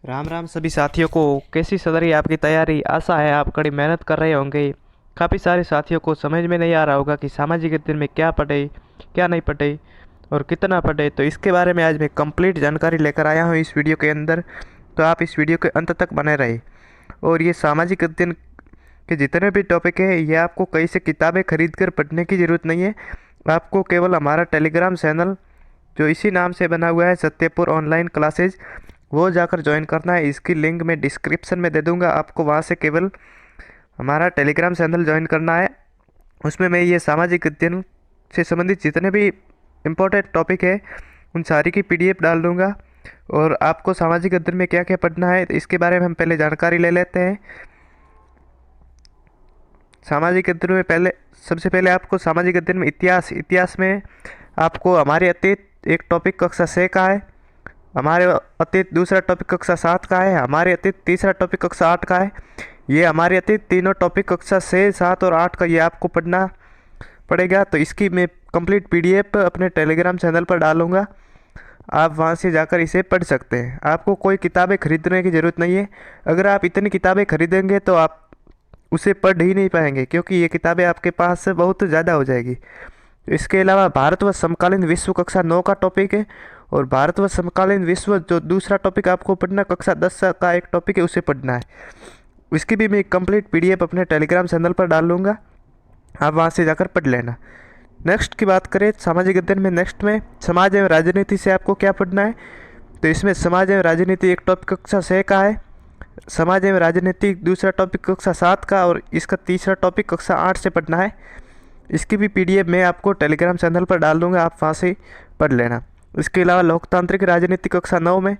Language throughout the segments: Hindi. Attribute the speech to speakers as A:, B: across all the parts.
A: राम राम सभी साथियों को। कैसी चल रही है आपकी तैयारी? आशा है आप कड़ी मेहनत कर रहे होंगे। काफ़ी सारे साथियों को समझ में नहीं आ रहा होगा कि सामाजिक अध्ययन में क्या पढ़े, क्या नहीं पढ़े और कितना पढ़े। तो इसके बारे में आज मैं कंप्लीट जानकारी लेकर आया हूँ इस वीडियो के अंदर। तो आप इस वीडियो के अंत तक बने रहे। और ये सामाजिक अध्ययन के जितने भी टॉपिक है, ये आपको कहीं से किताबें खरीद कर पढ़ने की ज़रूरत नहीं है। आपको केवल हमारा टेलीग्राम चैनल जो इसी नाम से बना हुआ है, सत्यपुर ऑनलाइन क्लासेज, वो जाकर ज्वाइन करना है। इसकी लिंक मैं डिस्क्रिप्शन में दे दूंगा, आपको वहाँ से केवल हमारा टेलीग्राम चैनल ज्वाइन करना है। उसमें मैं ये सामाजिक अध्ययन से संबंधित जितने भी इम्पोर्टेंट टॉपिक है, उन सारी की पीडीएफ डाल दूंगा। और आपको सामाजिक अध्ययन में क्या क्या पढ़ना है, तो इसके बारे में हम पहले जानकारी ले लेते हैं। सामाजिक अध्ययन में सबसे पहले आपको सामाजिक अध्ययन में इतिहास में आपको हमारे अतीत एक टॉपिक कक्षा 6 का है, हमारे अतीत दूसरा टॉपिक कक्षा 7 का है, हमारे अतीत तीसरा टॉपिक कक्षा 8 का है। ये हमारे अतीत तीनों टॉपिक कक्षा 6, 7 और 8 का ये आपको पढ़ना पड़ेगा। तो इसकी मैं कंप्लीट पीडीएफ अपने टेलीग्राम चैनल पर डालूंगा, आप वहाँ से जाकर इसे पढ़ सकते हैं। आपको कोई किताबें खरीदने की ज़रूरत नहीं है। अगर आप इतनी किताबें खरीदेंगे तो आप उसे पढ़ ही नहीं पाएंगे, क्योंकि ये किताबें आपके पास से बहुत ज़्यादा हो जाएगी। इसके अलावा भारत व समकालीन विश्व कक्षा 9 का टॉपिक है, और भारत व समकालीन विश्व जो दूसरा टॉपिक आपको पढ़ना कक्षा 10 का एक टॉपिक है, उसे पढ़ना है। इसकी भी मैं कंप्लीट पीडीएफ अपने टेलीग्राम चैनल पर डाल लूँगा, आप वहाँ से जाकर पढ़ लेना। नेक्स्ट की बात करें सामाजिक अध्ययन में, नेक्स्ट में समाज एवं राजनीति से आपको क्या पढ़ना है। तो इसमें समाज एवं राजनीति एक टॉपिक कक्षा 6 का है, समाज एवं राजनीति दूसरा टॉपिक कक्षा 7 का, और इसका तीसरा टॉपिक कक्षा 8 से पढ़ना है। इसकी भी पीडीएफ मैं आपको टेलीग्राम चैनल पर डाल दूंगा, आप वहाँ से पढ़ लेना। इसके अलावा लोकतांत्रिक राजनीति कक्षा 9 में,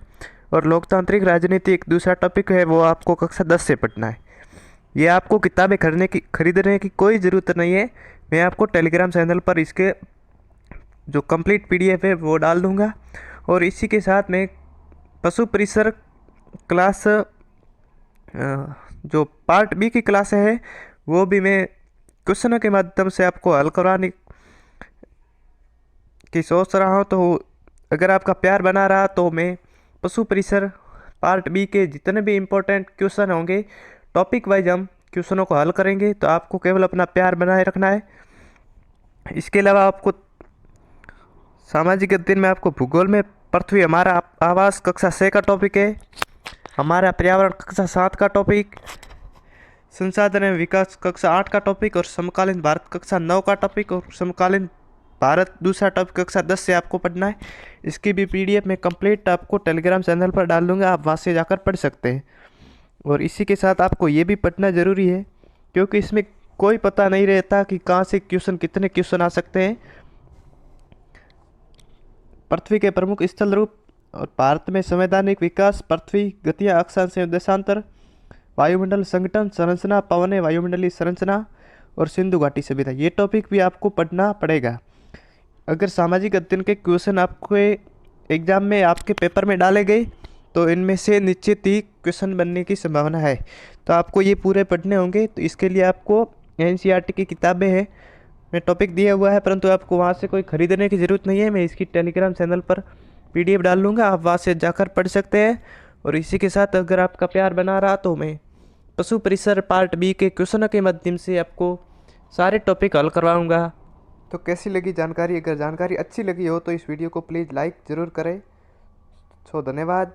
A: और लोकतांत्रिक राजनीति एक दूसरा टॉपिक है, वो आपको कक्षा 10 से पढ़ना है। ये आपको किताबें खरीदने की कोई ज़रूरत नहीं है। मैं आपको टेलीग्राम चैनल पर इसके जो कंप्लीट पीडीएफ है वो डाल दूँगा। और इसी के साथ में पशु परिसर क्लास जो पार्ट बी की क्लास है, वो भी मैं क्वेश्चनों के माध्यम से आपको हल करवाने की सोच रहा हूँ। तो अगर आपका प्यार बना रहा तो मैं पशु परिसर पार्ट बी के जितने भी इम्पोर्टेंट क्वेश्चन होंगे, टॉपिक वाइज हम क्वेश्चनों को हल करेंगे। तो आपको केवल अपना प्यार बनाए रखना है। इसके अलावा आपको सामाजिक अध्ययन में आपको भूगोल में पृथ्वी हमारा आवास कक्षा 6 का टॉपिक है, हमारा पर्यावरण कक्षा 7 का टॉपिक, संसाधन एवं विकास कक्षा 8 का टॉपिक, और समकालीन भारत कक्षा 9 का टॉपिक, और समकालीन भारत दूसरा टॉपिक कक्षा 10 से आपको पढ़ना है। इसकी भी पीडीएफ में कंप्लीट आपको टेलीग्राम चैनल पर डाल दूंगा, आप वहाँ से जाकर पढ़ सकते हैं। और इसी के साथ आपको ये भी पढ़ना ज़रूरी है, क्योंकि इसमें कोई पता नहीं रहता कि कहाँ से कितने क्वेश्चन आ सकते हैं। पृथ्वी के प्रमुख स्थल रूप, और भारत में संवैधानिक विकास, पृथ्वी गतियाँ, अक्षांश एवं देशांतर, वायुमंडल संगठन, संरचना, पवने, वायुमंडलीय संरचना, और सिंधु घाटी सभ्यता, ये टॉपिक भी आपको पढ़ना पड़ेगा। अगर सामाजिक अध्ययन के क्वेश्चन आपके एग्जाम में आपके पेपर में डाले गए तो इनमें से निश्चित ही क्वेश्चन बनने की संभावना है। तो आपको ये पूरे पढ़ने होंगे। तो इसके लिए आपको एनसीईआरटी की किताबें हैं, मैं टॉपिक दिया हुआ है, परंतु आपको वहाँ से कोई ख़रीदने की ज़रूरत नहीं है। मैं इसकी टेलीग्राम चैनल पर पीडीएफ डाल लूँगा, आप वहाँ से जाकर पढ़ सकते हैं। और इसी के साथ अगर आपका प्यार बना रहा तो मैं पशु परिसर पार्ट बी के क्वेश्चनों के माध्यम से आपको सारे टॉपिक हल करवाऊँगा। तो कैसी लगी जानकारी? अगर जानकारी अच्छी लगी हो तो इस वीडियो को प्लीज़ लाइक ज़रूर करें। धन्यवाद।